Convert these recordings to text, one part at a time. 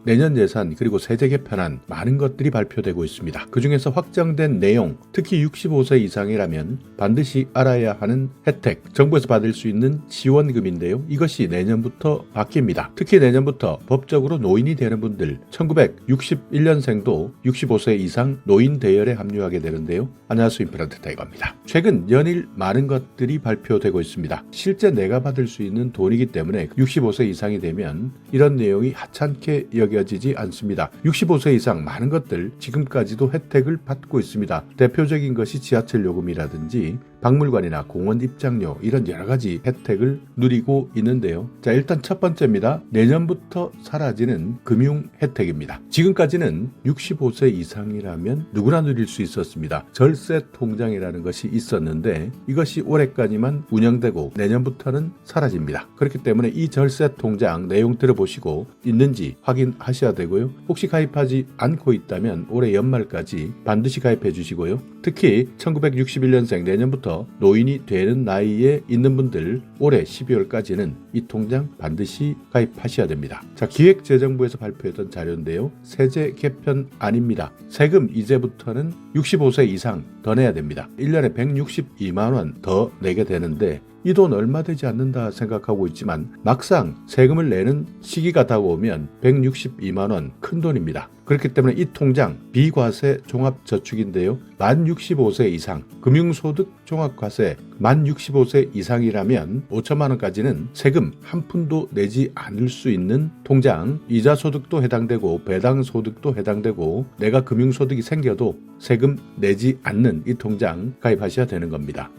내년 예산 그리고 세제 개편안 많은 것들이 발표되고 있습니다. 그중에서 확정된 내용, 특히 65세 이상이라면 반드시 알아야 하는 혜택, 정부에서 받을 수 있는 지원금인데요. 이것이 내년부터 바뀝니다. 특히 내년부터 법적으로 노인이 되는 분들 1961년생도 65세 이상 노인 대열에 합류하게 되는데요. 안녕하세요. 임플란트 타이거입니다. 최근 연일 많은 것들이 발표되고 있습니다. 실제 내가 받을 수 있는 돈이기 때문에 65세 이상이 되면 이런 내용이 하찮게 여겨지지 않습니다. 65세 이상 많은 것들 지금까지도 혜택을 받고 있습니다. 대표적인 것이 지하철 요금이라든지 박물관이나 공원 입장료 이런 여러 가지 혜택을 누리고 있는데요. 자, 일단 첫 번째입니다. 내년부터 사라지는 금융 혜택입니다. 지금까지는 65세 이상이라면 누구나 누릴 수 있었습니다. 절세 통장이라는 것이 있었는데 이것이 올해까지만 운영되고 내년부터는 사라집니다. 그렇기 때문에 이 절세 통장 내용 들어보시고 있는지 확인하셔야 되고요. 혹시 가입하지 않고 있다면 올해 연말까지 반드시 가입해 주시고요. 특히 1961년생 내년부터 노인이 되는 나이에 있는 분들 올해 12월까지는 이 통장 반드시 가입하셔야 됩니다. 자, 기획재정부에서 발표했던 자료인데요. 세제 개편안입니다. 세금 이제부터는 65세 이상 더 내야 됩니다. 1년에 162만 원 더 내게 되는데 이 돈 얼마 되지 않는다 생각하고 있지만 막상 세금을 내는 시기가 다가오면 162만 원 큰 돈입니다. 그렇기 때문에 이 통장 비과세 종합저축인데요. 만 65세 이상 금융소득 종합과세 만 65세 이상이라면 5천만 원까지는 세금 한 푼도 내지 않을 수 있는 통장, 이자소득도 해당되고 배당소득도 해당되고 내가 금융소득이 생겨도 세금 내지 않는 이 통장 가입하셔야 되는 겁니다.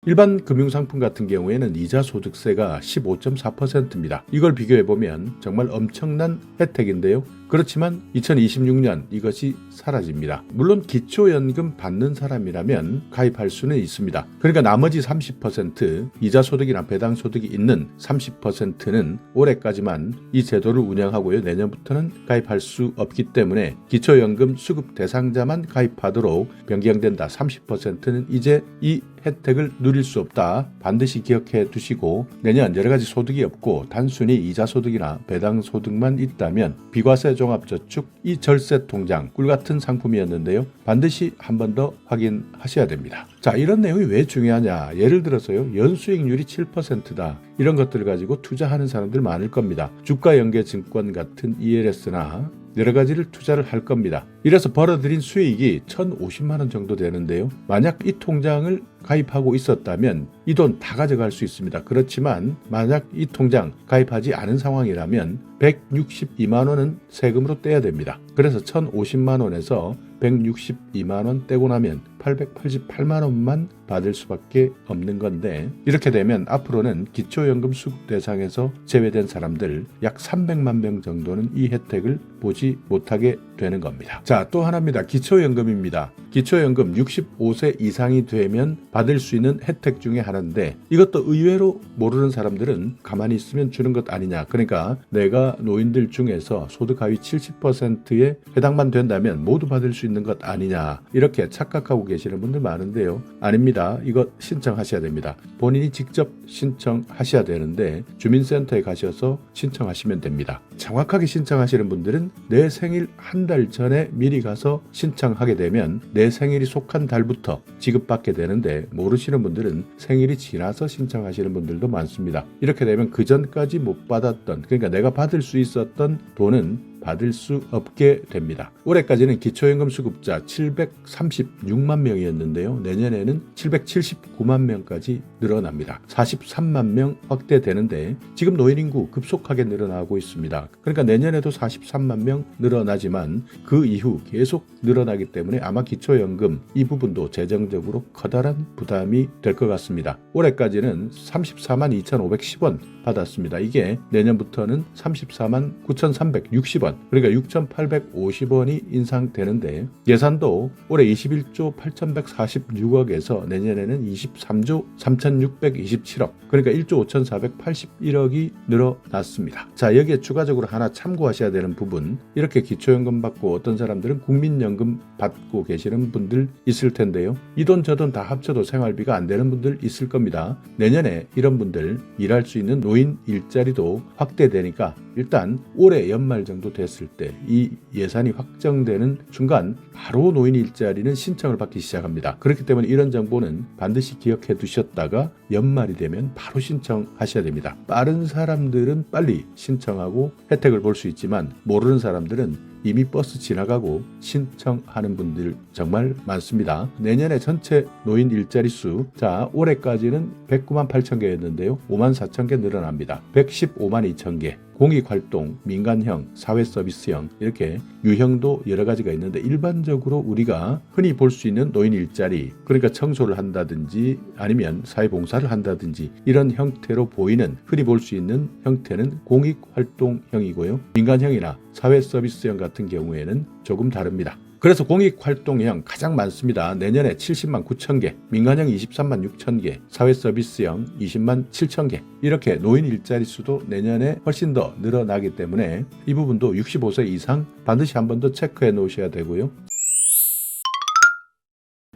일반 금융상품 같은 경우에는 이자소득세가 15.4%입니다. 이걸 비교해보면 정말 엄청난 혜택인데요. 그렇지만 2026년 이것이 사라집니다. 물론 기초연금 받는 사람이라면 가입할 수는 있습니다. 그러니까 나머지 30% 이자소득이나 배당소득이 있는 30%는 올해까지만 이 제도를 운영하고요. 내년부터는 가입할 수 없기 때문에 기초연금 수급 대상자만 가입하도록 변경된다. 30%는 이제 이 혜택을 누릴 수 없다. 반드시 기억해 두시고 내년 여러 가지 소득이 없고 단순히 이자소득이나 배당소득만 있다면 비과세 종합저축 이 절세통장 꿀같은 상품이었는데요. 반드시 한 번 더 확인하셔야 됩니다. 자, 이런 내용이 왜 중요하냐. 예를 들어서요. 연수익률이 7%다. 이런 것들을 가지고 투자하는 사람들 많을 겁니다. 주가연계증권 같은 ELS나 여러 가지를 투자를 할 겁니다. 이래서 벌어들인 수익이 1,050만 원 정도 되는데요. 만약 이 통장을 가입하고 있었다면 이 돈 다 가져갈 수 있습니다. 그렇지만 만약 이 통장 가입하지 않은 상황이라면 162만 원은 세금으로 떼야 됩니다. 그래서 1,050만 원에서 162만 원 떼고 나면 888만 원만 받을 수밖에 없는 건데 이렇게 되면 앞으로는 기초연금 수급 대상에서 제외된 사람들 약 300만 명 정도는 이 혜택을 보지 못하게 되는 겁니다. 자, 또 하나입니다. 기초연금입니다. 기초연금 65세 이상이 되면 받을 수 있는 혜택 중에 하나인데 이것도 의외로 모르는 사람들은 가만히 있으면 주는 것 아니냐. 그러니까 내가 노인들 중에서 소득 하위 70%에 해당만 된다면 모두 받을 수 있는 것 아니냐. 이렇게 착각하고 계시는 분들 많은데요. 아닙니다. 이거 신청하셔야 됩니다. 본인이 직접 신청하셔야 되는데 주민센터에 가셔서 신청하시면 됩니다. 정확하게 신청하시는 분들은 내 생일 한 달 전에 미리 가서 신청하게 되면 내 생일이 속한 달부터 지급받게 되는데 모르시는 분들은 생일이 지나서 신청하시는 분들도 많습니다. 이렇게 되면 그 전까지 못 받았던 그러니까 내가 받을 수 있었던 돈은 받을 수 없게 됩니다. 올해까지는 기초연금 수급자 736만 명이었는데요. 내년에는 779만 명까지 늘어납니다. 43만 명 확대되는데 지금 노인 인구 급속하게 늘어나고 있습니다. 그러니까 내년에도 43만 명 늘어나지만 그 이후 계속 늘어나기 때문에 아마 기초연금 이 부분도 재정적으로 커다란 부담이 될 것 같습니다. 올해까지는 34만 2,510원 받았습니다. 이게 내년부터는 34만 9,360원 그러니까 6,850원이 인상되는데 예산도 올해 21조 8,146억에서 내년에는 23조 3,627억 그러니까 1조 5,481억이 늘어났습니다. 자, 여기에 추가적으로 하나 참고하셔야 되는 부분 이렇게 기초연금 받고 어떤 사람들은 국민연금 받고 계시는 분들 있을 텐데요. 이 돈 저 돈 다 합쳐도 생활비가 안 되는 분들 있을 겁니다. 내년에 이런 분들 일할 수 있는 노인 노인 일자리도 확대되니까 일단 올해 연말 정도 됐을 때 이 예산이 확정되는 순간 바로 노인 일자리는 신청을 받기 시작합니다. 그렇기 때문에 이런 정보는 반드시 기억해 두셨다가 연말이 되면 바로 신청하셔야 됩니다. 빠른 사람들은 빨리 신청하고 혜택을 볼 수 있지만 모르는 사람들은 이미 버스 지나가고 신청하는 분들 정말 많습니다. 내년에 전체 노인 일자리 수, 자 올해까지는 109만 8천 개였는데요. 5만 4천 개 늘어납니다. 115만 2천 개. 공익활동, 민간형, 사회서비스형 이렇게 유형도 여러 가지가 있는데 일반적으로 우리가 흔히 볼 수 있는 노인 일자리, 그러니까 청소를 한다든지 아니면 사회봉사를 한다든지 이런 형태로 보이는 흔히 볼 수 있는 형태는 공익활동형이고요. 민간형이나 사회서비스형 같은 경우에는 조금 다릅니다. 그래서 공익활동형 가장 많습니다. 내년에 70만 9천 개, 민간형 23만 6천 개, 사회서비스형 20만 7천 개 이렇게 노인 일자리 수도 내년에 훨씬 더 늘어나기 때문에 이 부분도 65세 이상 반드시 한 번 더 체크해 놓으셔야 되고요.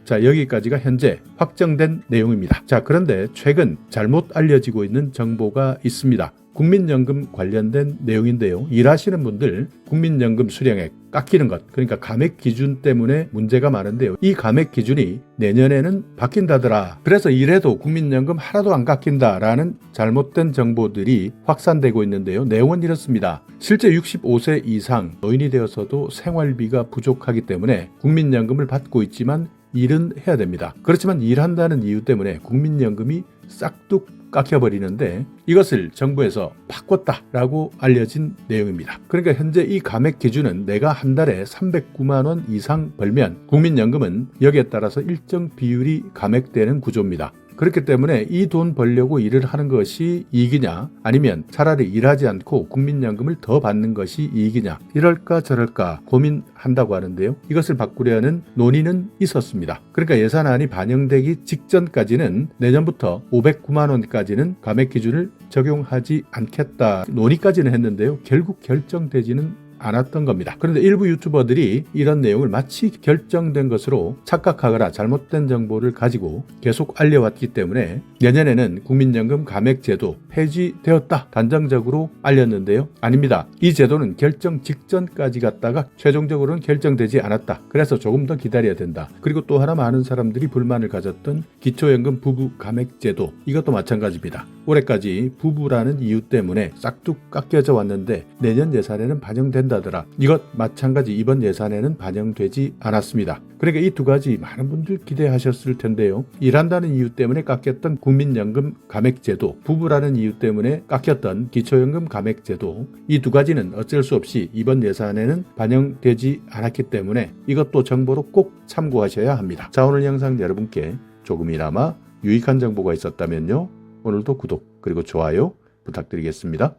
자, 여기까지가 현재 확정된 내용입니다. 자, 그런데 최근 잘못 알려지고 있는 정보가 있습니다. 국민연금 관련된 내용인데요. 일하시는 분들 국민연금 수령액 깎이는 것, 그러니까 감액 기준 때문에 문제가 많은데요. 이 감액 기준이 내년에는 바뀐다더라. 그래서 이래도 국민연금 하나도 안 깎인다라는 잘못된 정보들이 확산되고 있는데요. 내용은 이렇습니다. 실제 65세 이상 노인이 되어서도 생활비가 부족하기 때문에 국민연금을 받고 있지만 일은 해야 됩니다. 그렇지만 일한다는 이유 때문에 국민연금이 싹둑 깎여버리는데 이것을 정부에서 바꿨다라고 알려진 내용입니다. 그러니까 현재 이 감액 기준은 내가 한 달에 309만 원 이상 벌면 국민연금은 여기에 따라서 일정 비율이 감액되는 구조입니다. 그렇기 때문에 이 돈 벌려고 일을 하는 것이 이익이냐 아니면 차라리 일하지 않고 국민연금을 더 받는 것이 이익이냐 이럴까 저럴까 고민한다고 하는데요. 이것을 바꾸려는 논의는 있었습니다. 그러니까 예산안이 반영되기 직전까지는 내년부터 509만 원까지는 감액 기준을 적용하지 않겠다 논의까지는 했는데요. 결국 결정되지는 않았던 겁니다. 그런데 일부 유튜버들이 이런 내용을 마치 결정된 것으로 착각하거나 잘못된 정보를 가지고 계속 알려왔기 때문에 내년에는 국민연금 감액제도 폐지되었다 단정적으로 알렸는데요. 아닙니다. 이 제도는 결정 직전까지 갔다가 최종적으로는 결정되지 않았다. 그래서 조금 더 기다려야 된다. 그리고 또 하나 많은 사람들이 불만을 가졌던 기초연금 부부 감액제도 이것도 마찬가지입니다. 올해까지 부부라는 이유 때문에 싹둑 깎여져 왔는데 내년 예산에는 반영된다더라. 이것 마찬가지 이번 예산에는 반영되지 않았습니다. 그러니까 이 두 가지 많은 분들 기대하셨을 텐데요. 일한다는 이유 때문에 깎였던 국민연금 감액제도, 부부라는 이유 때문에 깎였던 기초연금 감액제도 이 두 가지는 어쩔 수 없이 이번 예산에는 반영되지 않았기 때문에 이것도 정보로 꼭 참고하셔야 합니다. 자, 오늘 영상 여러분께 조금이나마 유익한 정보가 있었다면요. 오늘도 구독 그리고 좋아요 부탁드리겠습니다.